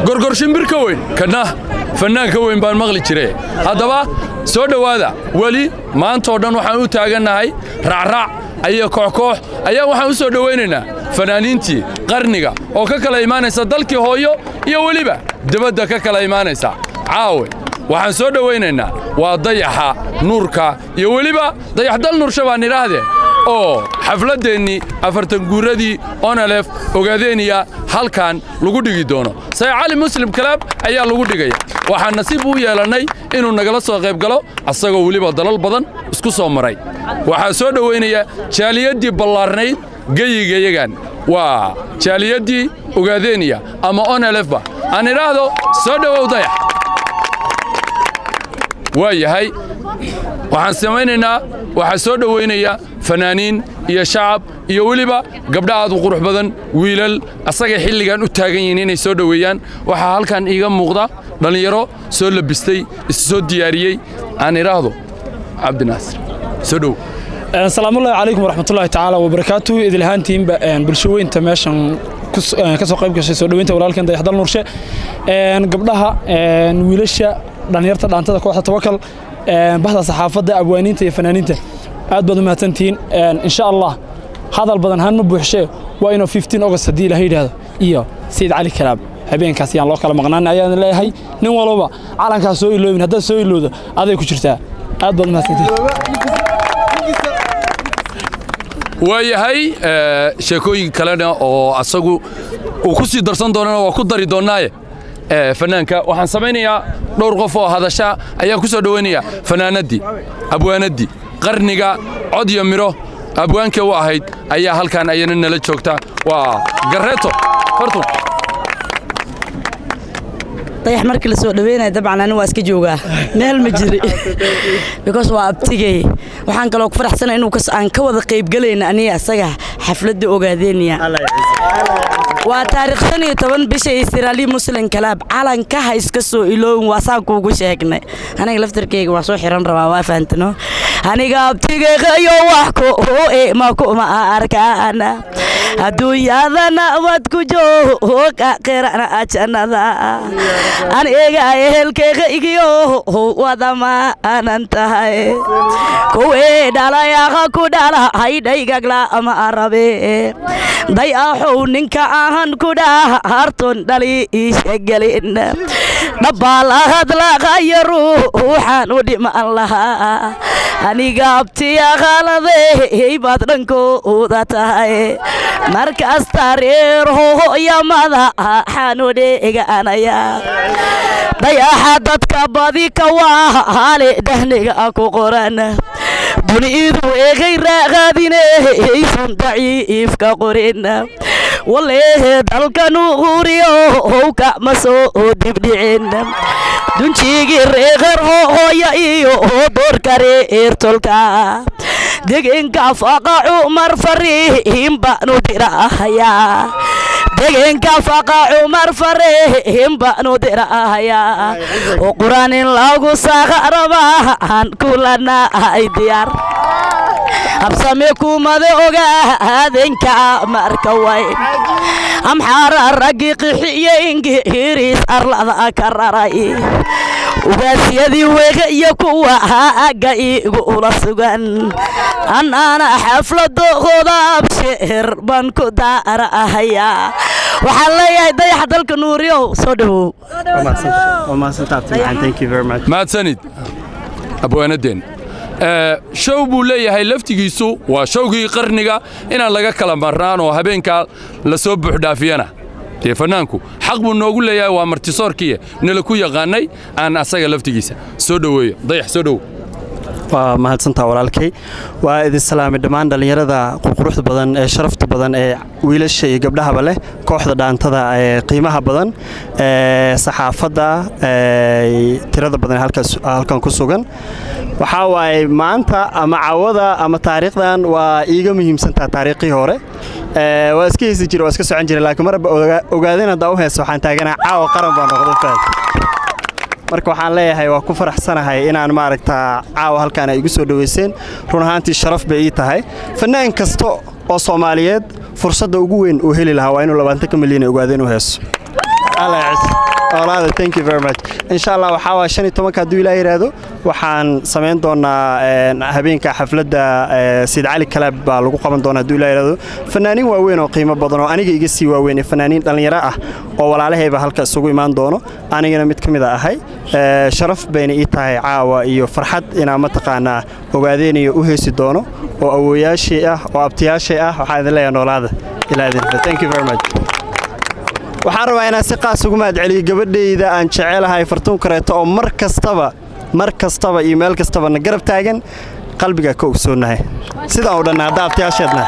gorgor shimbir ka weyn kana fanaan ka weyn baan maqli jiray haddaba soo dhawaada wali maanta oo dhan waxaan u taaganahay raacraac ayaa koox ayaa waxaan u soo dhaweynaynaa fanaaniintii qarniga oo ka kala imaanaysa dalkii hooyo iyo waliba dibadda ka kala imaanaysa caawe waxaan soo dhaweynaynaa waa dayaxa nuurka iyo waliba dayaxdal nuur shabaan iraahdeen oo xafladeennii 40 guuradii onalef ogaadeeniya halkan lagu dhigi doono say cali muslim club ayaa lagu dhigaya waxaan nasiib u yeelanay inuu nagala soo qayb galo asagoo waliba dalal badan isku soo maray waxaa soo dhaweynaya jaaliyadii ballaarnayd gayigayagan waa jaaliyadii ogaadeeniya ama onalefba aan iraahdo soo dhawow dayax waayahay waxaan samaynaynaa waxa soo dhaweynaya fanaaniin iyo shacab iyo waliba gabdha aad u qurux badan wiilal asaga xilligan u taagan yihiin inay soo dhaweeyaan waxa halkan iiga muuqda dhalinyaro soo labistay soo diyaariyay aan iraahdo cabdinaasir soo dhaw السلام عليكم ورحمة الله تعالى وبركاته إذا الهانتين بالشوين تماشن كسر قيب كشيء سودوين تولال كان ده يحضر نورشة قبلها ويلشة دانيرت دانتا كوحة توكل بعض الصحافة ده أبوانين تفنانين عاد بدو ما تنتين إن شاء الله هذا البدن هن مبوحشة وإنه 15 أغسطس دي لهيد هذا إياه سيد علي كلاب هبين كاسيان الله كلام مغنان أيان الله هاي نوالوبا على كاسوي لو من هذا سوي لو ده هذا يكشرتها عاد بدو ما تنتين waayahay sheekooyin kalena oo asagu uu ku sii darsan doonana waa ku dari doonaaye fanaanka waxaan samaynayaa dhowr qof oo hadasha ayaa ku soo dhaweynaya fanaanadii abwaanadii qarniga cod iyo miro abwaanka u ahayd ayaa halkan ayana nala joogta waa gareeto fartu dayax markii la soo dhaweynay dabcan anigu waa iska joogaa meel ma jiri because waa abtigay waxaan kaloo ku faraxsanahay inuu aan ka wada qayb galayna aniga asaga xafladda ogaadeeniya waa taariikh 15 bisha Israeli Muslim Club calanka ha iska soo ilooyin waa saan kuugu sheegnay aniga laftarkeyga waa soo xiran rabaa waa faantano aniga abtigayga iyo wax ku ma ku ma arkaana adduunyadana wad ku jooga qirana ajnada aniga ehelkeyga iyo wadama anantahay kuwe dhalaya ku dhala haydayga ama arabe dayaxow ninka ahan ku dhaarton dhali isgalin dabala hadla qayru waxaan u dhiman lahaa aniga abtiya qalade heybad dhankooda tahay markaas tareer hooyamada xanuudheega anaya dayaxa dadka badi ka waale dahniga ku qoran dunidu eegay raaqadinaysan daciifka qorina wallahi dalkanu huriyo ka masoo dibdhicin dunjigi reegar hooya iyo doorkare eertolka degenka faqa Umar Fariim baanu dirahaya degenka faqa Umar Fariim baanu dirahaya oo quraanin lagu saaqarabaan kulana ay diyaar absame kumade ogaadenka marka wayn am xara raqiiqiye ingiriis arlada kararay ugaasiyadii weega iyo kuwa haaga igu ula sugan anana xafladooda abshir ban ku daarahaya waxaan leeyahay dayax dalka nuuriyo soo dhawow thank you very much maadsanid abwaanadeen show buu leeyahay laftigiisu waa showgii qarniga inaan laga kala marnaan oo habeenka la soo buuxdhaafiyana fanaanku xaq buu noogu leeyahay waa martisoorkii nala ku yaqaanay aan asaga laftigiisa soo dhaweeyo dayax soo dhawow waa mahadsantaa walaalkay waa idin salaamay dhammaan dhalinyarada quruxda badan ee sharafta badan ee wiilasha iyo gabdhahaba leh kooxda dhaantada ee qiimaha badan ee saxaafadda ee tirada badan halkan ku sugan waxa waay maanta ama caawada ama taariikhdan waa iiga muhiimsantaa taariikhii hore waa iska heesi jiray waa iska socon jiray laakiin marba ogaadeen hadaa u heeso waxaan taaganahay caawa qaran baan noqday faad marka waxaan leeyahay waa ku faraxsanahay inaan maaragtaa caawa halkaan ay igu soo dhaweyseen run ahaantii sharaf bay ii tahay fanaan kasta oo Soomaaliyeed fursadda ugu weyn uu heli lahaa waa inuu 20 milyan ogaadeen u heeso Allah noolaada. Thank you very much. Insha Allah waxa waa 15 haduu Ilaahay yiraahdo waxaan sameyn doonaa habeenka xafladda Said Ali Kalab baa lagu qaban doonaa haduu Ilaahay yiraahdo. Fanaaniin waaweyn oo qiimo badan oo aniga iga sii waaweyn fanaaniin dhalinyaro ah oo walaalahayba halka isugu imaan doono anigana mid kamid ah ahay sharaf bayna ii tahay caawa iyo farxad inaan ma taqaanaa ogaadeenayo u heesi doono oo awooyaashii ah oo abtiyaashii ah waxa idin leeyahay noolaada ilaahay. Thank you very much. waxaan rabaa inaan si qaas ugu mahadceliyo gabadhayda aan jecelahay Fartuun Kareeto oo mar kastaba iyo meel kastaba na garab taagan qalbiga ka ogsoonahay sida oo dhan hadda abtiyaasheedna